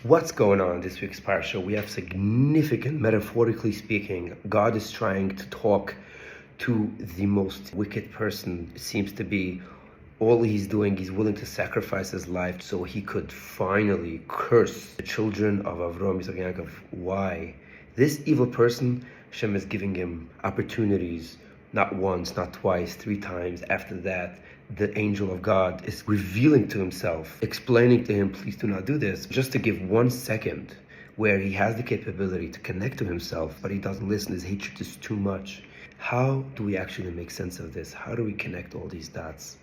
What's going on in this week's parsha? We have significant, metaphorically speaking, God is trying to talk to the most wicked person. It seems to be all he's doing, he's willing to sacrifice his life so he could finally curse the children of Avram, Yitzchak, Yaakov. Why? This evil person, Hashem is giving him opportunities, not once, not twice, 3 times. After that, the angel of God is revealing to himself, explaining to him, please do not do this, just to give 1 second where he has the capability to connect to himself, but he doesn't listen. His hatred is too much. How do we actually make sense of this? How do we connect all these dots?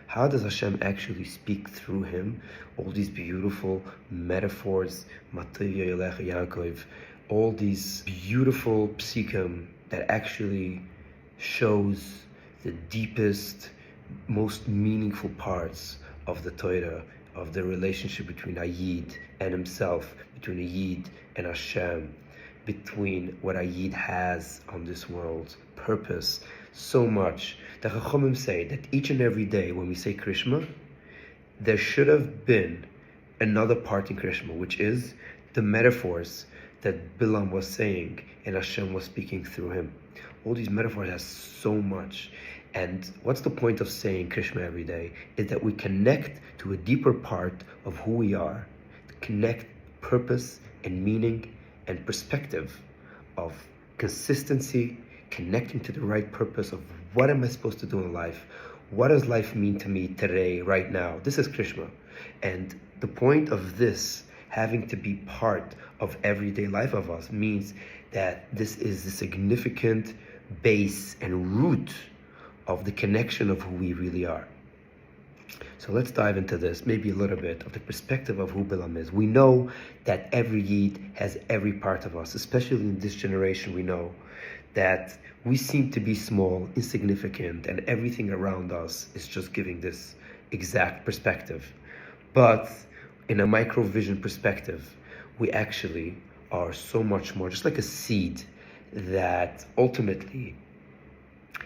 How does Hashem actually speak through him? All these beautiful metaphors, Matavya Yelech Yaakov, all these beautiful psikim that actually shows the deepest, most meaningful parts of the Torah, of the relationship between a Yid and himself, between a Yid and Hashem, between what a Yid has on this world, purpose, so much. The Chachamim say that each and every day when we say Krishma, there should have been another part in Krishma, which is the metaphors that Bilam was saying and Hashem was speaking through him. All these metaphors have so much. And what's the point of saying Krishma every day? Is that we connect to a deeper part of who we are, to connect purpose and meaning and perspective of consistency, connecting to the right purpose of what am I supposed to do in life? What does life mean to me today, right now? This is Krishma. And the point of this having to be part of everyday life of us means that this is the significant base and root of the connection of who we really are. So let's dive into this, maybe a little bit of the perspective of who Bilam is. We know that every Yid has every part of us, especially in this generation. We know that we seem to be small, insignificant, and everything around us is just giving this exact perspective. But in a microvision perspective, we actually are so much more, just like a seed that ultimately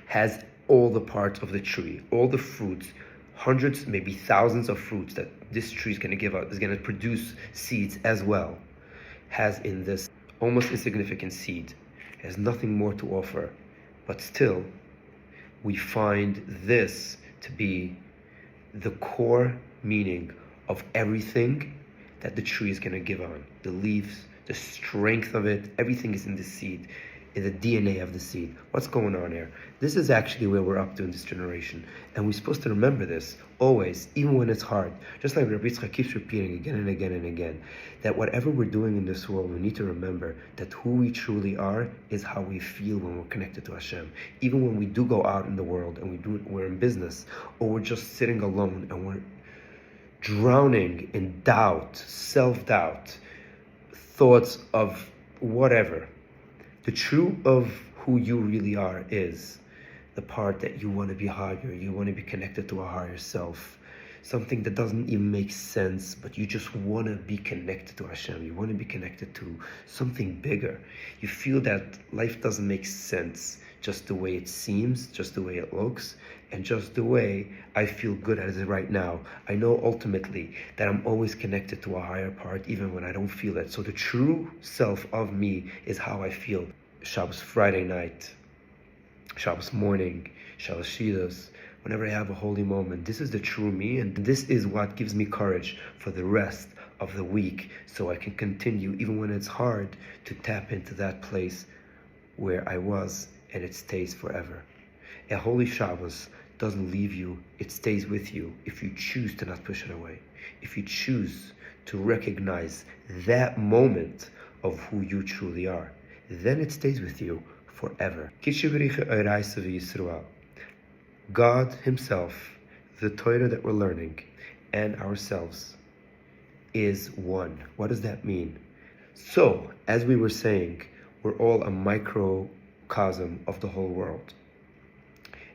has all the parts of the tree, all the fruits, hundreds, maybe thousands of fruits that this tree is going to give out, is going to produce seeds as well, has in this almost insignificant seed, has nothing more to offer. But still, we find this to be the core meaning of everything that the tree is going to give on. The leaves, the strength of it, everything is in the seed, in the DNA of the seed. What's going on here? This is actually where we're up to in this generation. And we're supposed to remember this always, even when it's hard. Just like Rabbi Yitzchak keeps repeating again and again and again, that whatever we're doing in this world, we need to remember that who we truly are is how we feel when we're connected to Hashem. Even when we do go out in the world and we're in business, or we're just sitting alone and we're drowning in doubt, self-doubt, thoughts of whatever. The truth of who you really are is the part that you want to be higher, you want to be connected to a higher self, something that doesn't even make sense, but you just want to be connected to Hashem, you want to be connected to something bigger. You feel that life doesn't make sense just the way it seems, just the way it looks, and just the way I feel good as it right now. I know ultimately that I'm always connected to a higher part, even when I don't feel it. So the true self of me is how I feel. Shabbos Friday night, Shabbos morning, Shabbos Shidas, whenever I have a holy moment, this is the true me, and this is what gives me courage for the rest of the week, so I can continue, even when it's hard, to tap into that place where I was, and it stays forever. A holy Shabbos doesn't leave you, it stays with you if you choose to not push it away. If you choose to recognize that moment of who you truly are, then it stays with you forever. God himself, the Torah that we're learning, and ourselves is one. What does that mean? So, as we were saying, we're all a microcosm of the whole world.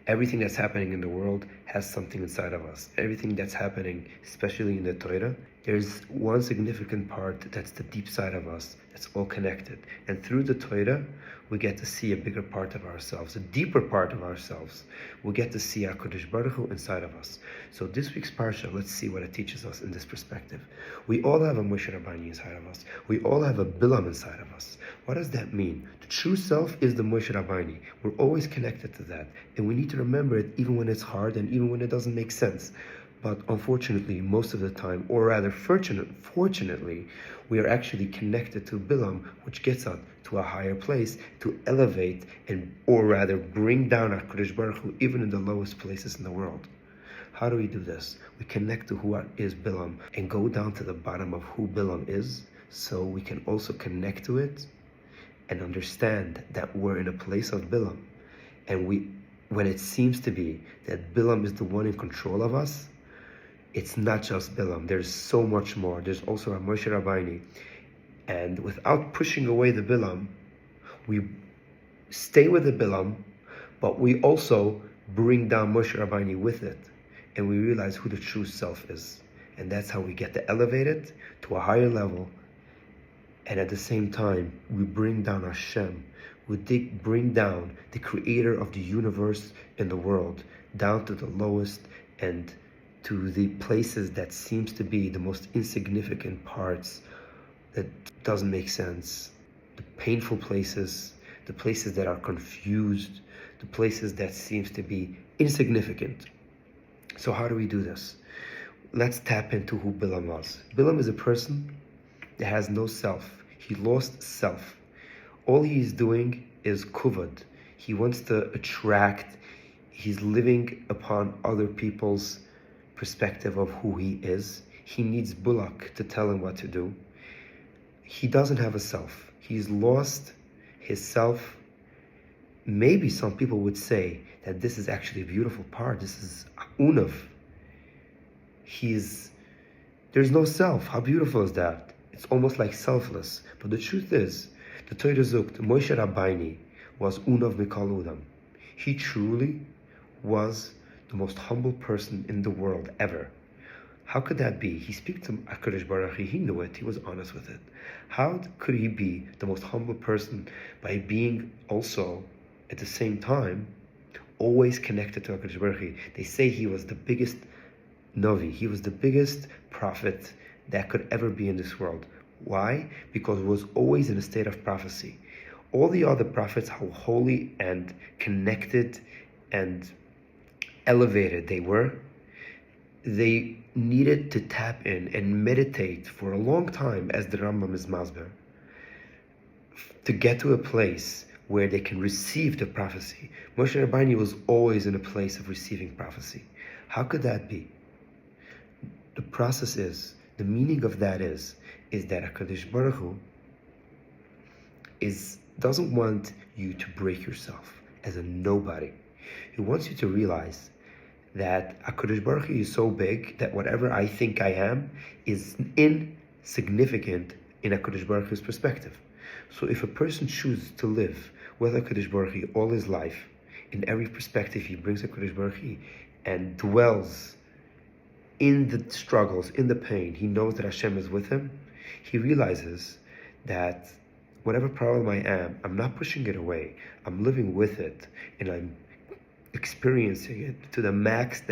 Everything that's happening in the world has something inside of us. Everything that's happening, especially in the Torah, There's one significant part that's the deep side of us, that's all connected. And through the Torah, we get to see a bigger part of ourselves, a deeper part of ourselves. We get to see HaKadosh Baruch Hu inside of us. So this week's Parsha, let's see what it teaches us in this perspective. We all have a Moshe Rabbeinu inside of us. We all have a Bilam inside of us. What does that mean? The true self is the Moshe Rabbeinu. We're always connected to that. And we need to remember it even when it's hard and even when it doesn't make sense. But unfortunately, most of the time, or rather fortunately, we are actually connected to Bilam, which gets us to a higher place to elevate or rather bring down HaKadosh Baruch Hu even in the lowest places in the world. How do we do this? We connect to who is Bilam and go down to the bottom of who Bilam is, so we can also connect to it and understand that we're in a place of Bilam. And when it seems to be that Bilam is the one in control of us, it's not just Bilam. There's so much more. There's also a Moshe Rabbeinu. And without pushing away the Bilam, we stay with the Bilam, but we also bring down Moshe Rabbeinu with it. And we realize who the true self is. And that's how we get to elevate it to a higher level. And at the same time, we bring down Hashem. We bring down the creator of the universe and the world, down to the lowest and to the places that seems to be the most insignificant parts that doesn't make sense, the painful places, the places that are confused, the places that seems to be insignificant. So how do we do this? Let's tap into who Bilam was. Bilam is a person that has no self. He lost self. All he's doing is kuvad. He wants to attract. He's living upon other people's perspective of who he is. He needs Bulak to tell him what to do. He doesn't have a self. He's lost his self. Maybe some people would say that this is actually a beautiful part. This is unav. There's no self. How beautiful is that? It's almost like selfless. But the truth is, the Torah Zukt, Moshe Rabbeinu was unav mikol udam. He truly was the most humble person in the world ever. How could that be? He speaks to HaKadosh Baruch Hu, he knew it, he was honest with it. How could he be the most humble person by being also, at the same time, always connected to HaKadosh Baruch Hu? They say he was the biggest Navi, he was the biggest prophet that could ever be in this world. Why? Because he was always in a state of prophecy. All the other prophets, how holy and connected and elevated they were, they needed to tap in and meditate for a long time, as the Rambam is masber, to get to a place where they can receive the prophecy. Moshe Rabbeinu was always in a place of receiving prophecy. How could that be? The process is, the meaning of that is that HaKadosh Baruch Hu doesn't want you to break yourself as a nobody. He wants you to realize that HaKadosh Baruch Hu is so big that whatever I think I am is insignificant in HaKadosh Baruch Hu's perspective. So if a person chooses to live with HaKadosh Baruch Hu all his life, in every perspective he brings HaKadosh Baruch Hu and dwells in the struggles, in the pain, he knows that Hashem is with him, he realizes that whatever problem I am, I'm not pushing it away. I'm living with it, and I'm experiencing it to the max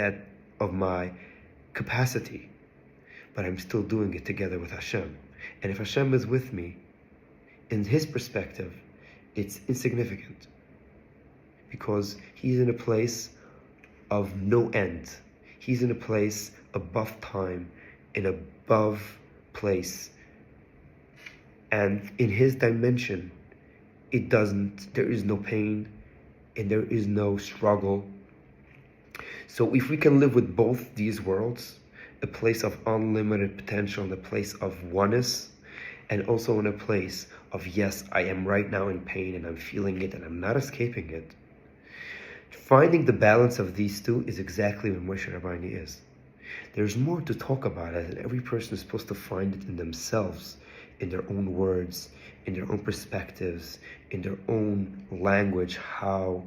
of my capacity. But I'm still doing it together with Hashem. And if Hashem is with me, in his perspective, it's insignificant. Because he's in a place of no end. He's in a place above time, in above place. And in his dimension, there is no pain and there is no struggle. So if we can live with both these worlds, a place of unlimited potential and a place of oneness, and also in a place of, yes, I am right now in pain and I'm feeling it and I'm not escaping it. Finding the balance of these two is exactly what Moshe Rabbeinu is. There's more to talk about it, and every person is supposed to find it in themselves, in their own words, in their own perspectives, in their own language, how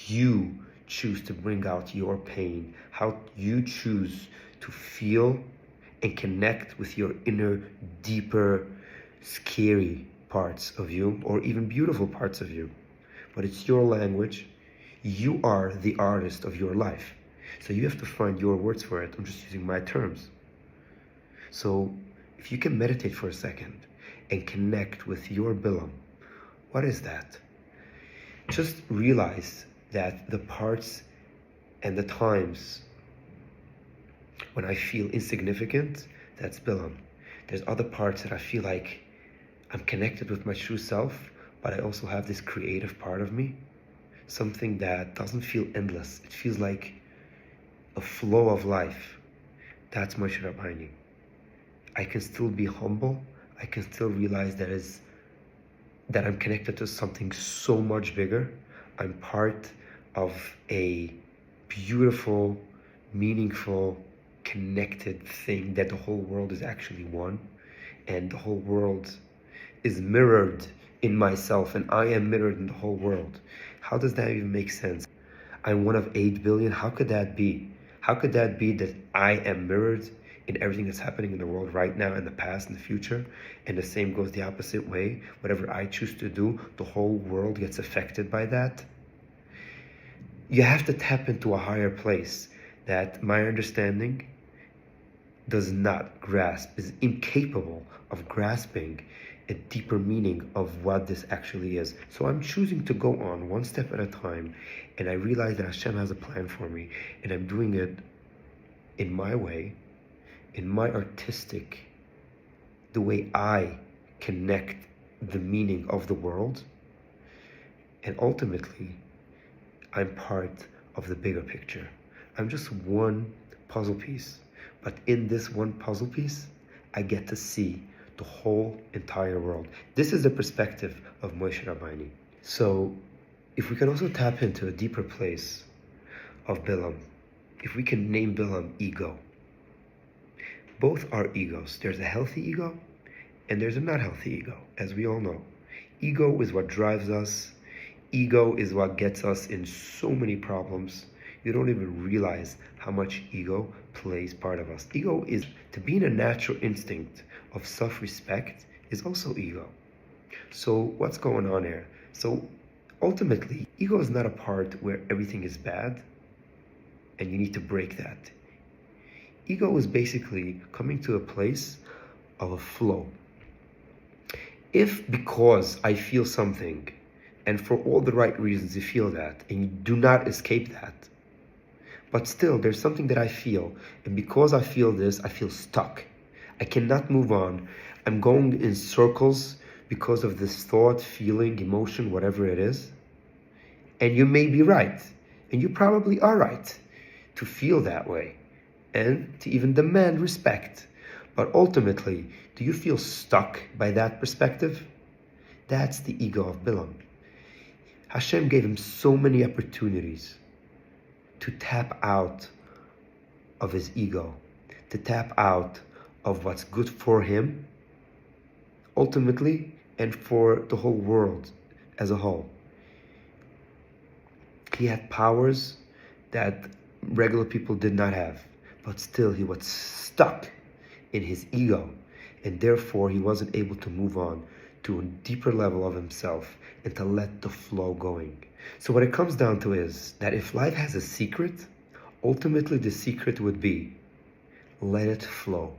you choose to bring out your pain, how you choose to feel and connect with your inner, deeper, scary parts of you, or even beautiful parts of you. But it's your language. You are the artist of your life. So you have to find your words for it. I'm just using my terms. So if you can meditate for a second and connect with your Bilam, what is that? Just realize that the parts and the times when I feel insignificant, that's Bilam. There's other parts that I feel like I'm connected with my true self, but I also have this creative part of me, something that doesn't feel endless. It feels like a flow of life. That's Moshe Rabbeinu. I can still be humble. I can still realize that I'm connected to something so much bigger. I'm part of a beautiful, meaningful, connected thing, that the whole world is actually one, and the whole world is mirrored in myself, and I am mirrored in the whole world. How does that even make sense? I'm one of 8 billion. How could that be? How could that be that I am mirrored in everything that's happening in the world right now, in the past, in the future? And the same goes the opposite way. Whatever I choose to do, the whole world gets affected by that. You have to tap into a higher place that my understanding does not grasp, is incapable of grasping a deeper meaning of what this actually is. So I'm choosing to go on one step at a time, and I realize that Hashem has a plan for me, and I'm doing it in my way, in my artistic, the way I connect the meaning of the world, and ultimately, I'm part of the bigger picture. I'm just one puzzle piece, but in this one puzzle piece, I get to see the whole entire world. This is the perspective of Moshe Rabbeinu. So, if we can also tap into a deeper place of Bilam, if we can name Bilam ego. Both are egos. There's a healthy ego, and there's a not healthy ego, as we all know. Ego is what drives us. Ego is what gets us in so many problems. You don't even realize how much ego plays part of us. Ego is, to be in a natural instinct of self-respect, is also ego. So what's going on here? So ultimately, ego is not a part where everything is bad and you need to break that. Ego is basically coming to a place of a flow. If because I feel something, and for all the right reasons you feel that, and you do not escape that, but still there's something that I feel, and because I feel this, I feel stuck. I cannot move on. I'm going in circles because of this thought, feeling, emotion, whatever it is. And you may be right, and you probably are right to feel that way, and to even demand respect. But ultimately, do you feel stuck by that perspective? That's the ego of Bilam. Hashem gave him so many opportunities to tap out of his ego, to tap out of what's good for him, ultimately, and for the whole world as a whole. He had powers that regular people did not have, but still he was stuck in his ego, and therefore he wasn't able to move on to a deeper level of himself and to let the flow going. So what it comes down to is that if life has a secret, ultimately the secret would be, let it flow.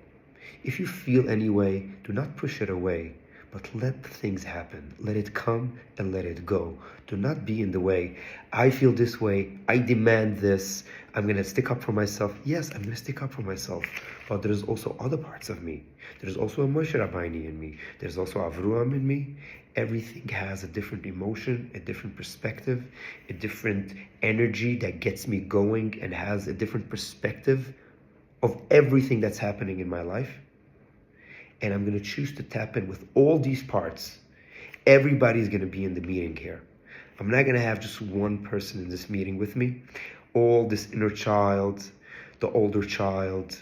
If you feel any way, do not push it away, but let things happen. Let it come and let it go. Do not be in the way. I feel this way. I demand this. I'm going to stick up for myself. Yes, I'm going to stick up for myself. But there's also other parts of me. There's also a Moshe Rabbeinu in me. There's also Avruam in me. Everything has a different emotion, a different perspective, a different energy that gets me going and has a different perspective of everything that's happening in my life. And I'm going to choose to tap in with all these parts. Everybody's going to be in the meeting here. I'm not going to have just one person in this meeting with me. All this inner child, the older child,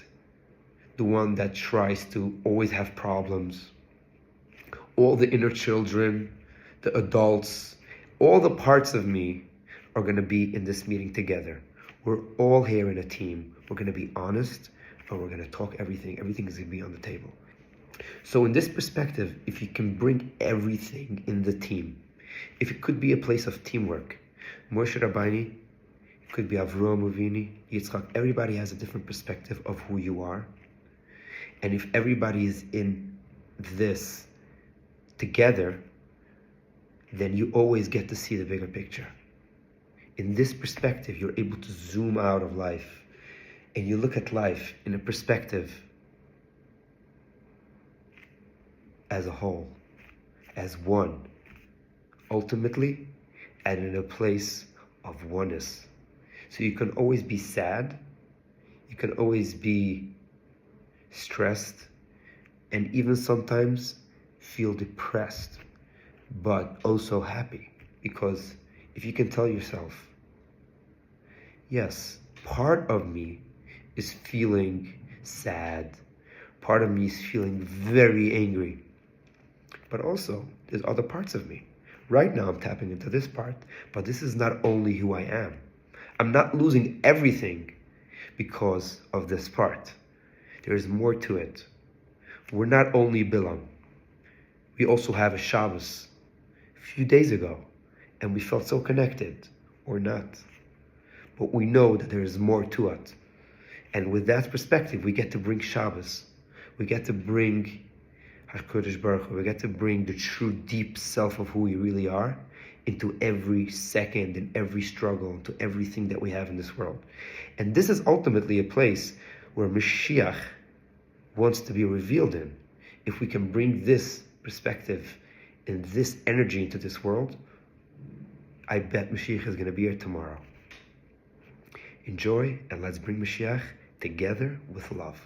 the one that tries to always have problems, all the inner children, the adults, all the parts of me are going to be in this meeting together. We're all here in a team. We're going to be honest. and we're going to talk everything. Everything is going to be on the table. So in this perspective, if you can bring everything in the team, if it could be a place of teamwork, Moshe Rabbeinu, it could be Avraham Avinu, Yitzchak, everybody has a different perspective of who you are. And if everybody is in this together, then you always get to see the bigger picture. In this perspective, you're able to zoom out of life and you look at life in a perspective as a whole, as one, ultimately, and in a place of oneness. So you can always be sad, you can always be stressed, and even sometimes feel depressed, but also happy. Because if you can tell yourself, yes, part of me is feeling sad, part of me is feeling very angry, but also there's other parts of me. Right now I'm tapping into this part, but this is not only who I am. I'm not losing everything because of this part. There is more to it. We're not only Bilam. We also have a Shabbos a few days ago, and we felt so connected, or not. But we know that there is more to it. And with that perspective, we get to bring Shabbos. We get to bring HaKadosh Baruch Hu. We get to bring the true deep self of who we really are into every second and every struggle, into everything that we have in this world. And this is ultimately a place where Mashiach wants to be revealed in. If we can bring this perspective and this energy into this world, I bet Mashiach is going to be here tomorrow. Enjoy, and let's bring Mashiach together with love.